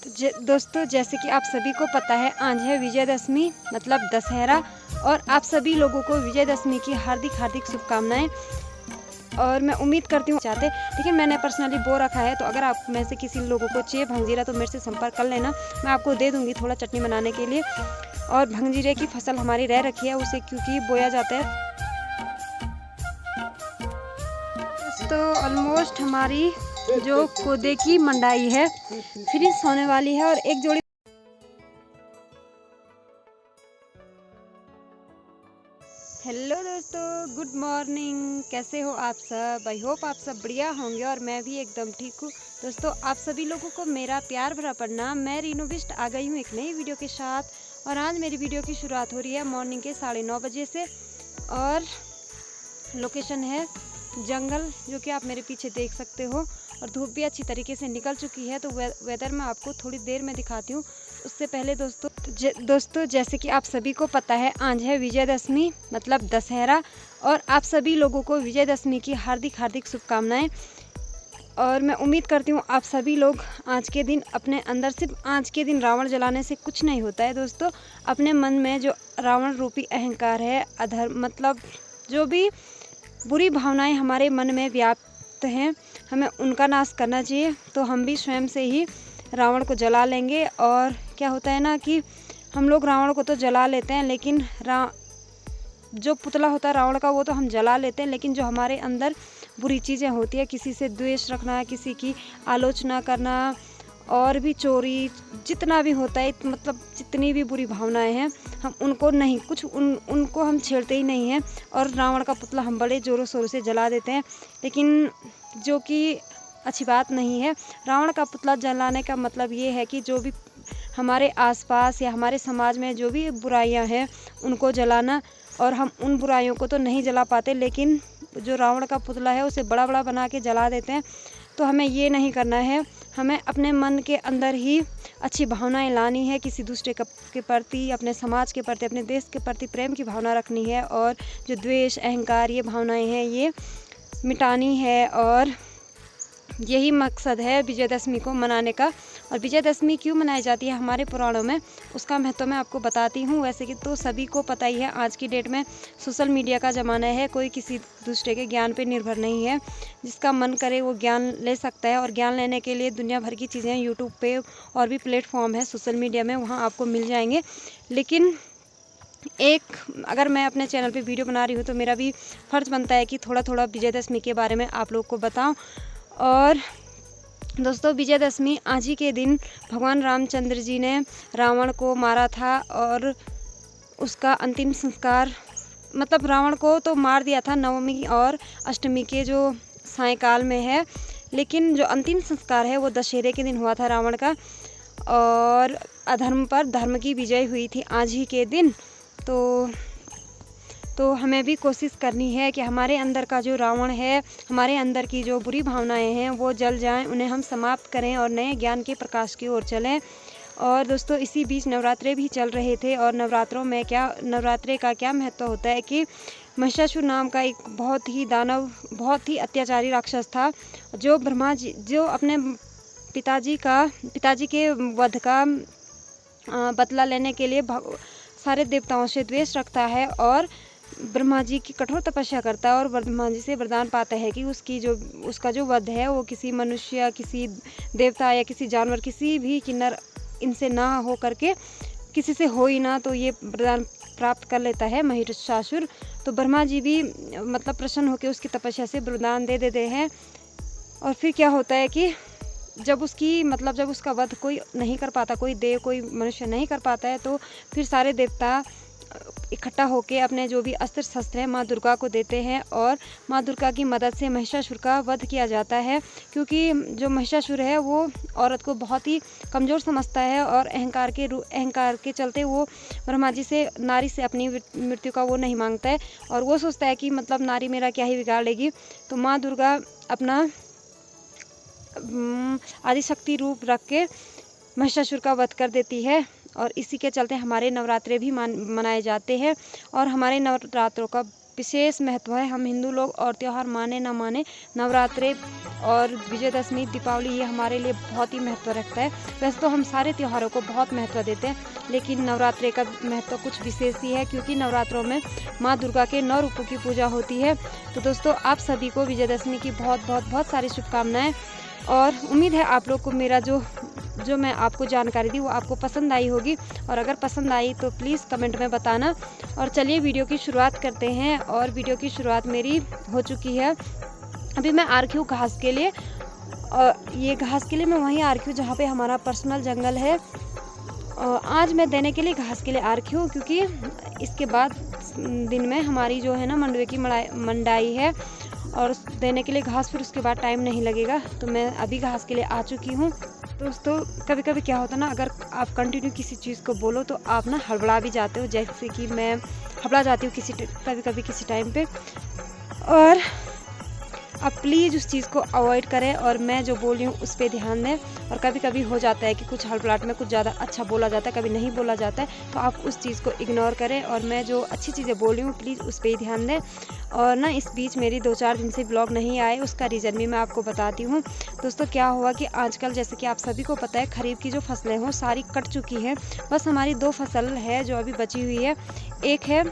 दोस्तों, जैसे कि आप सभी को पता है, आज है विजयदशमी मतलब दशहरा। और आप सभी लोगों को विजयदशमी की हार्दिक हार्दिक शुभकामनाएं। और मैं उम्मीद करती हूँ चाहते, लेकिन मैंने पर्सनली बो रखा है, तो अगर आप में से किसी लोगों को चाहिए भंगजीरा तो मेरे से संपर्क कर लेना, मैं आपको दे दूँगी थोड़ा चटनी बनाने के लिए। और भंगजीरे की फसल हमारी रह रखी है, उसे क्योंकि बोया जाता है। तो ऑलमोस्ट हमारी जो कोदे की मंडाई है फिनिश होने वाली है। और एक जोड़ी हेलो दोस्तों, गुड मॉर्निंग। कैसे हो आप सब? आई होप आप सब बढ़िया होंगे और मैं भी एकदम ठीक हूँ। दोस्तों, आप सभी लोगों को मेरा प्यार भरा प्रणाम। मैं रीनू बिष्ट आ गई हूँ एक नई वीडियो के साथ। और आज मेरी वीडियो की शुरुआत हो रही है मॉर्निंग के 9:30 बजे से। और लोकेशन है जंगल, जो कि आप मेरे पीछे देख सकते हो। और धूप भी अच्छी तरीके से निकल चुकी है, तो वेदर मैं आपको थोड़ी देर में दिखाती हूँ। उससे पहले दोस्तों जैसे कि आप सभी को पता है, आज है विजयदशमी मतलब दशहरा। और आप सभी लोगों को विजयदशमी की हार्दिक हार्दिक शुभकामनाएं। और मैं उम्मीद करती हूँ आप सभी लोग आज के दिन अपने अंदर, सिर्फ आज के दिन रावण जलाने से कुछ नहीं होता है दोस्तों। अपने मन में जो रावण रूपी अहंकार है, अधर्म मतलब जो भी बुरी भावनाएं हमारे मन में व्याप्त हैं, हमें उनका नाश करना चाहिए। तो हम भी स्वयं से ही रावण को जला लेंगे। और क्या होता है ना कि हम लोग रावण को तो जला लेते हैं, लेकिन जो पुतला होता है रावण का वो तो हम जला लेते हैं, लेकिन जो हमारे अंदर बुरी चीज़ें होती है, किसी से द्वेष रखना, किसी की आलोचना करना, और भी चोरी, जितना भी होता है, मतलब जितनी भी बुरी भावनाएं हैं, हम उनको नहीं कुछ उनको हम छेड़ते ही नहीं हैं। और रावण का पुतला हम बड़े ज़ोरों शोरों से जला देते हैं, लेकिन जो कि अच्छी बात नहीं है। रावण का पुतला जलाने का मतलब ये है कि जो भी हमारे आसपास या हमारे समाज में जो भी बुराइयां हैं उनको जलाना। और हम उन बुराइयों को तो नहीं जला पाते, लेकिन जो रावण का पुतला है उसे बड़ा बड़ा बना के जला देते हैं। तो हमें ये नहीं करना है। हमें अपने मन के अंदर ही अच्छी भावनाएं लानी है, किसी दूसरे के प्रति, अपने समाज के प्रति, अपने देश के प्रति प्रेम की भावना रखनी है। और जो द्वेष, अहंकार, ये भावनाएं हैं, ये मिटानी है। और यही मकसद है विजयदशमी को मनाने का। और विजयदशमी क्यों मनाई जाती है हमारे पुराणों में, उसका महत्व मैं आपको बताती हूँ। वैसे कि तो सभी को पता ही है, आज की डेट में सोशल मीडिया का ज़माना है, कोई किसी दूसरे के ज्ञान पे निर्भर नहीं है। जिसका मन करे वो ज्ञान ले सकता है। और ज्ञान लेने के लिए दुनिया भर की चीज़ें यूट्यूब पे और भी प्लेटफॉर्म है सोशल मीडिया में, वहाँ आपको मिल जाएंगे। लेकिन अगर मैं अपने चैनल पे वीडियो बना रही हूँ तो मेरा भी फ़र्ज़ बनता है कि थोड़ा थोड़ा विजयदशमी के बारे में आप लोग को बताऊँ। और दोस्तों, विजयदशमी आज ही के दिन भगवान रामचंद्र जी ने रावण को मारा था। और उसका अंतिम संस्कार, मतलब रावण को तो मार दिया था नवमी और अष्टमी के जो सायंकाल में है, लेकिन जो अंतिम संस्कार है वो दशहरे के दिन हुआ था रावण का। और अधर्म पर धर्म की विजय हुई थी आज ही के दिन। तो हमें भी कोशिश करनी है कि हमारे अंदर का जो रावण है, हमारे अंदर की जो बुरी भावनाएं हैं वो जल जाएं, उन्हें हम समाप्त करें और नए ज्ञान के प्रकाश की ओर चलें। और दोस्तों, इसी बीच नवरात्रे भी चल रहे थे। और नवरात्रे का क्या महत्व होता है कि महिषासुर नाम का एक बहुत ही दानव, बहुत ही अत्याचारी राक्षस था, जो ब्रह्मा जी, जो अपने पिताजी के वध का बदला लेने के लिए सारे देवताओं से द्वेष रखता है। और ब्रह्मा जी की कठोर तपस्या करता है और ब्रह्मा जी से वरदान पाता है कि उसका जो वध है वो किसी मनुष्य, किसी देवता या किसी जानवर, किसी भी किन्नर इनसे ना हो करके, किसी से हो ही ना, तो ये वरदान प्राप्त कर लेता है महिषासुर। तो ब्रह्मा जी भी मतलब प्रसन्न होकर उसकी तपस्या से वरदान दे देते हैं। और फिर क्या होता है कि जब उसका वध कोई नहीं कर पाता, कोई देव, कोई मनुष्य नहीं कर पाता है, तो फिर सारे देवता इकट्ठा होकर अपने जो भी अस्त्र शस्त्र हैं माँ दुर्गा को देते हैं। और माँ दुर्गा की मदद से महिषासुर का वध किया जाता है, क्योंकि जो महिषासुर है वो औरत को बहुत ही कमज़ोर समझता है। और अहंकार के चलते वो ब्रह्मा जी से, नारी से अपनी मृत्यु का वो नहीं मांगता है। और वो सोचता है कि मतलब नारी मेरा क्या ही बिगाड़ लेगी। तो माँ दुर्गा अपना आदिशक्ति रूप रख के महिषासुर का वध कर देती है। और इसी के चलते हमारे नवरात्रे भी मनाए जाते हैं। और हमारे नवरात्रों का विशेष महत्व है। हम हिंदू लोग और त्यौहार माने ना माने, नवरात्रे और विजयदशमी, दीपावली ये हमारे लिए बहुत ही महत्व रखता है। वैसे तो हम सारे त्योहारों को बहुत महत्व देते हैं, लेकिन नवरात्रे का महत्व कुछ विशेष ही है, क्योंकि नवरात्रों में माँ दुर्गा के 9 रूपों की पूजा होती है। तो दोस्तों, आप सभी को विजयदशमी की बहुत सारी शुभकामनाएं, और उम्मीद है आप लोग को मेरा जो मैं आपको जानकारी दी वो आपको पसंद आई होगी, और अगर पसंद आई तो प्लीज़ कमेंट में बताना। और चलिए वीडियो की शुरुआत करते हैं, और वीडियो की शुरुआत मेरी हो चुकी है। अभी मैं आ रखी हूँ घास के लिए, और ये घास के लिए मैं वहीं आ रखी हूँ जहाँ पे हमारा पर्सनल जंगल है। आज मैं देने के लिए घास के लिए आ रखी हूँ, क्योंकि इसके बाद दिन में हमारी जो है ना मंडवे की मंडाई है, और देने के लिए घास, फिर उसके बाद टाइम नहीं लगेगा। तो मैं अभी घास के लिए आ चुकी हूँ। दोस्तों, कभी कभी क्या होता है ना, अगर आप कंटिन्यू किसी चीज़ को बोलो तो आप ना हड़बड़ा भी जाते हो, जैसे कि मैं हड़बड़ा जाती हूँ कभी कभी किसी टाइम पे। और आप प्लीज़ उस चीज़ को अवॉइड करें, और मैं जो बोल रही हूँ उस पर ध्यान दें। और कभी कभी हो जाता है कि कुछ हड़बड़ाहट में कुछ ज़्यादा अच्छा बोला जाता है, कभी नहीं बोला जाता है, तो आप उस चीज़ को इग्नोर करें, और मैं जो अच्छी चीज़ें बोल रही हूँ प्लीज़ उस पर ही ध्यान दें। और ना इस बीच मेरी 2-4 दिन से ब्लॉग नहीं आए, उसका रीज़न भी मैं आपको बताती हूँ। दोस्तों, क्या हुआ कि आजकल जैसे कि आप सभी को पता है, खरीफ की जो फसलें हों सारी कट चुकी हैं। बस हमारी 2 फसल है जो अभी बची हुई है। एक है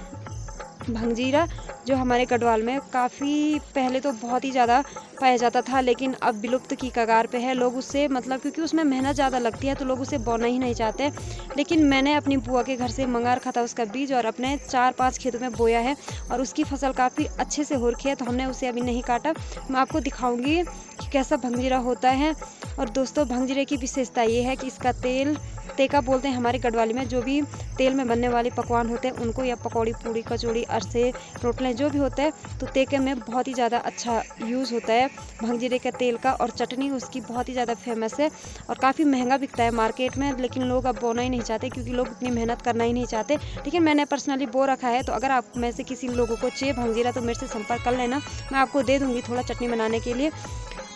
भंगजीरा, जो हमारे गढ़वाल में काफ़ी पहले तो बहुत ही ज़्यादा पाया जाता था, लेकिन अब विलुप्त की कगार पे है। लोग उससे मतलब, क्योंकि उसमें मेहनत ज़्यादा लगती है, तो लोग उसे बोना ही नहीं चाहते। लेकिन मैंने अपनी बुआ के घर से मंगा रखा था उसका बीज, और अपने 4-5 खेतों में बोया है, और उसकी फसल काफ़ी अच्छे से हो रखी है। तो हमने उसे अभी नहीं काटा। मैं आपको दिखाऊंगी कि कैसा भंगजीरा होता है। और दोस्तों, भंगजीरे की विशेषता ये है कि इसका तेल तेका बोलते हैं हमारे गढ़वाली में। जो भी तेल में बनने वाले पकवान होते हैं उनको, या पकौड़ी, पूड़ी, कचौड़ी, अरसे, रोटलें जो भी होता है, तो तेके में बहुत ही ज़्यादा अच्छा यूज़ होता है भंगजीरे के तेल का। और चटनी उसकी बहुत ही ज़्यादा फेमस है, और काफ़ी महंगा बिकता है मार्केट में, लेकिन लोग अब बोना ही नहीं चाहते, क्योंकि लोग इतनी मेहनत करना ही नहीं चाहते। लेकिन मैंने पर्सनली बो रखा है, तो अगर आप में से किसी लोगों को चाहिए भंगजीरा तो मेरे से संपर्क कर लेना, मैं आपको दे दूँगी थोड़ा चटनी बनाने के लिए।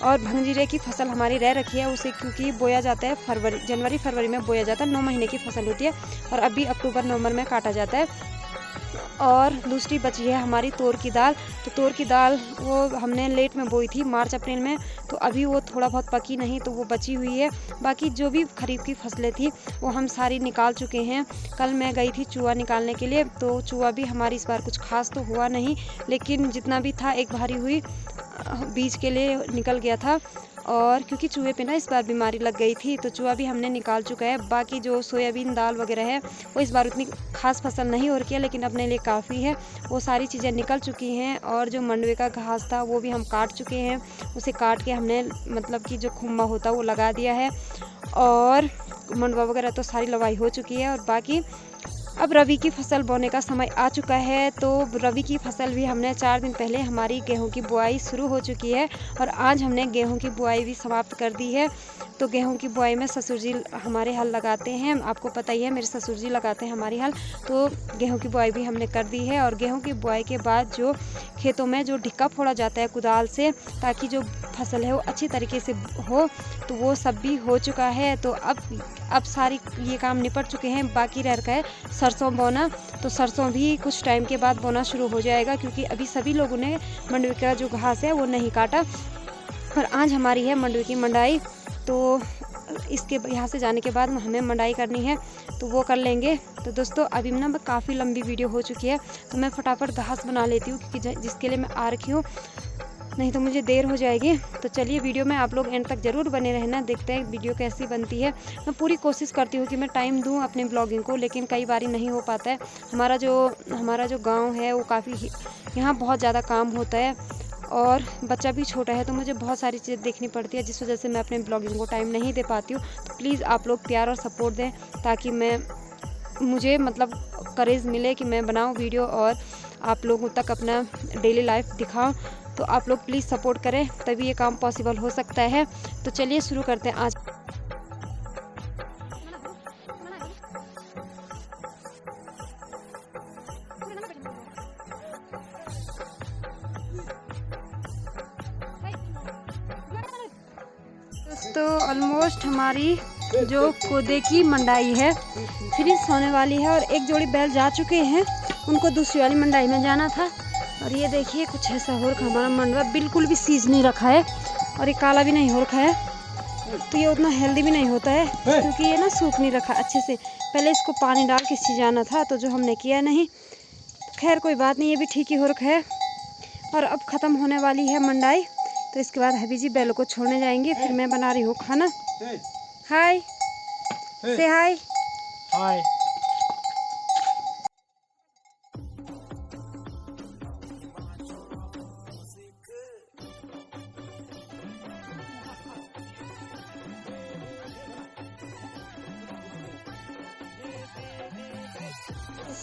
और भंगजीरे की फसल हमारी रह रखी है, उसे क्योंकि बोया जाता है जनवरी फरवरी में बोया जाता है, 9 महीने की फसल होती है, और अभी अक्टूबर नवंबर में काटा जाता है। और दूसरी बची है हमारी तोर की दाल। तो तोर की दाल वो हमने लेट में बोई थी, मार्च अप्रैल में, तो अभी वो थोड़ा बहुत पकी नहीं, तो वो बची हुई है। बाकी जो भी खरीफ की फसलें थी वो हम सारी निकाल चुके हैं। कल मैं गई थी चूहा निकालने के लिए, तो चूहा भी हमारी इस बार कुछ खास तो हुआ नहीं, लेकिन जितना भी था एक भारी हुई बीज के लिए निकल गया था। और क्योंकि चूहे पे ना इस बार बीमारी लग गई थी, तो चूहा भी हमने निकाल चुका है। बाकी जो सोयाबीन दाल वगैरह है वो इस बार उतनी खास फसल नहीं हो रही है, लेकिन अपने लिए काफ़ी है, वो सारी चीज़ें निकल चुकी हैं। और जो मंडवे का घास था वो भी हम काट चुके हैं, उसे काट के हमने मतलब कि जो खुम्बा होता वो लगा दिया है, और मंडवा वगैरह तो सारी लवाई हो चुकी है। और बाकी अब रबी की फसल बोने का समय आ चुका है, तो रबी की फसल भी हमने 4 दिन पहले हमारी गेहूं की बुआई शुरू हो चुकी है, और आज हमने गेहूं की बुआई भी समाप्त कर दी है। तो गेहूं की बुआई में ससुर जी हमारे हल लगाते हैं, आपको पता ही है मेरे ससुर जी लगाते हैं हमारी हल। तो गेहूं की बुआई भी हमने कर दी है, और गेहूं की बुआई के बाद जो खेतों में जो ढिक्का फोड़ा जाता है कुदाल से, ताकि जो फसल है वो अच्छी तरीके से हो, तो वो सब भी हो चुका है। तो अब सारी ये काम निपट चुके हैं, बाकी रह गया है सरसों बोना। तो सरसों भी कुछ टाइम के बाद बोना शुरू हो जाएगा, क्योंकि अभी सभी लोगों ने मंडवे का जो घास है वो नहीं काटा। और आज हमारी है मंडवे की मंडाई, तो इसके यहाँ से जाने के बाद हमें मंडाई करनी है, तो वो कर लेंगे। तो दोस्तों, अभी ना काफ़ी लंबी वीडियो हो चुकी है, तो मैं फटाफट घास बना लेती हूँ, क्योंकि जिसके लिए मैं आ रखी हूँ, नहीं तो मुझे देर हो जाएगी। तो चलिए वीडियो में आप लोग एंड तक ज़रूर बने रहना, देखते हैं वीडियो कैसी बनती है। मैं पूरी कोशिश करती हूँ कि मैं टाइम दूँ अपने ब्लॉगिंग को, लेकिन कई बार नहीं हो पाता है। हमारा जो गांव है वो काफ़ी, यहाँ बहुत ज़्यादा काम होता है, और बच्चा भी छोटा है, तो मुझे बहुत सारी चीज़ें देखनी पड़ती है, जिस वजह से मैं अपने ब्लॉगिंग को टाइम नहीं दे पाती हूँ। तो प्लीज़ आप लोग प्यार और सपोर्ट दें, ताकि मुझे मतलब करेज मिले कि मैं बनाऊँ वीडियो और आप लोगों तक अपना डेली लाइफ दिखाऊँ। तो आप लोग प्लीज़ सपोर्ट करें, तभी ये काम पॉसिबल हो सकता है। तो चलिए शुरू करते हैं आज। दोस्तों, ऑलमोस्ट हमारी जो कोदे की मंडाई है फिनिश होने वाली है, और एक जोड़ी बैल जा चुके हैं, उनको दूसरी वाली मंडाई में जाना था। और ये देखिए कुछ ऐसा हो रखा, हमारा मंडवा बिल्कुल भी सीज नहीं रखा है और ये काला भी नहीं हो रखा है, तो ये उतना हेल्दी भी नहीं होता है क्योंकि ये ना सूख नहीं रखा अच्छे से। पहले इसको पानी डाल के सिजाना था, तो जो हमने किया नहीं। खैर कोई बात नहीं, ये भी ठीक ही हो रखा है। और अब ख़त्म होने वाली है मंडाई, तो इसके बाद हबी जी बैलों को छोड़ने जाएंगे, फिर मैं बना रही हूँ खाना। हाय से हाय। हाय।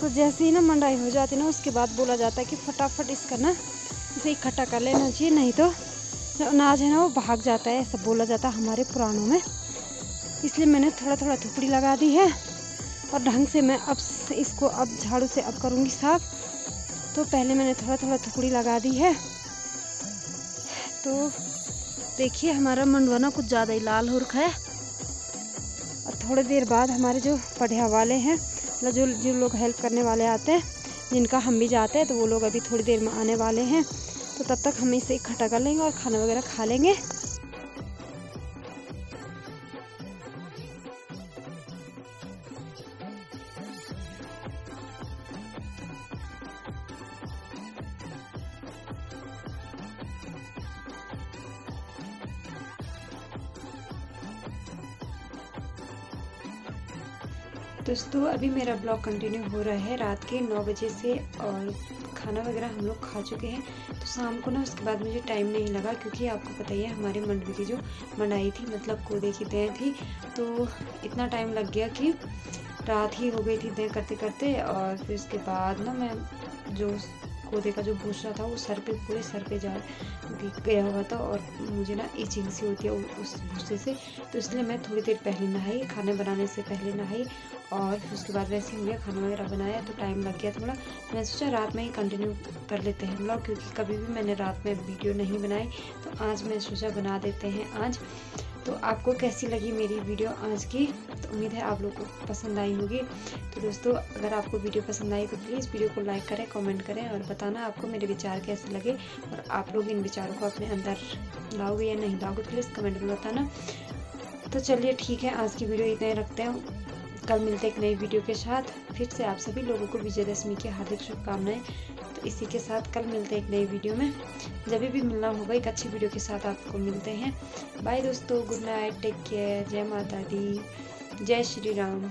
तो जैसे ही ना मंडाई हो जाती है ना, उसके बाद बोला जाता है कि फटाफट इसका ना इसे इकट्ठा कर लेना चाहिए, नहीं तो जो अनाज है ना वो भाग जाता है, ऐसा बोला जाता है हमारे पुराणों में। इसलिए मैंने थोड़ा थोड़ा थुपड़ी लगा दी है और ढंग से मैं अब इसको अब झाड़ू से अब करूँगी साफ। तो पहले मैंने थोड़ा थोड़ा थुपड़ी लगा दी है। तो देखिए हमारा मंडवा ना कुछ ज़्यादा ही लाल हो रखा है। और थोड़ी देर बाद हमारे जो पढ़िया वाले हैं, मतलब जो लोग हेल्प करने वाले आते हैं, जिनका हम भी जाते हैं, तो वो लोग अभी थोड़ी देर में आने वाले हैं। तो तब तक हम इसे इकट्ठा कर लेंगे और खाना वगैरह खा लेंगे। दोस्तों अभी मेरा ब्लॉग कंटिन्यू हो रहा है रात के 9 बजे से, और खाना वगैरह हम लोग खा चुके हैं। तो शाम को ना उसके बाद मुझे टाइम नहीं लगा, क्योंकि आपको पता ही है हमारे मंडवी की जो मंडाई थी, मतलब कोदे की दें थी, तो इतना टाइम लग गया कि रात ही हो गई थी दें करते करते। और फिर उसके बाद ना मैं जो कोदे का जो भूसा था वो सर पे, पूरे सर पे जा गया हुआ था, और मुझे ना इचिंग सी होती है उस भूसे से। तो इसलिए मैं थोड़ी देर पहले नहाई, खाने बनाने से पहले नहाई, और फिर उसके बाद वैसे ही हो गया, खाना वगैरह बनाया, तो टाइम लग गया थोड़ा। मैं सोचा रात में ही कंटिन्यू कर लेते हैं ब्लॉग, क्योंकि कभी भी मैंने रात में वीडियो नहीं बनाई, तो आज मैं सोचा बना देते हैं आज। तो आपको कैसी लगी मेरी वीडियो आज की? तो उम्मीद है आप लोगों को पसंद आई होगी। तो दोस्तों अगर आपको वीडियो पसंद आई तो प्लीज़ वीडियो को लाइक करें, कमेंट करें और बताना आपको मेरे विचार कैसे लगे, और आप लोग इन विचारों को अपने अंदर लाओगे या नहीं लाओगे, प्लीज़ कमेंट में बताना। तो चलिए ठीक है, आज की वीडियो इतना ही रखते हैं। कल मिलते हैं एक नई वीडियो के साथ। फिर से आप सभी लोगों को विजयदशमी की हार्दिक शुभकामनाएं। तो इसी के साथ कल मिलते हैं एक नई वीडियो में। जब भी मिलना होगा एक अच्छी वीडियो के साथ आपको मिलते हैं। बाय दोस्तों, गुड नाइट, टेक केयर, जय माता दी, जय श्री राम।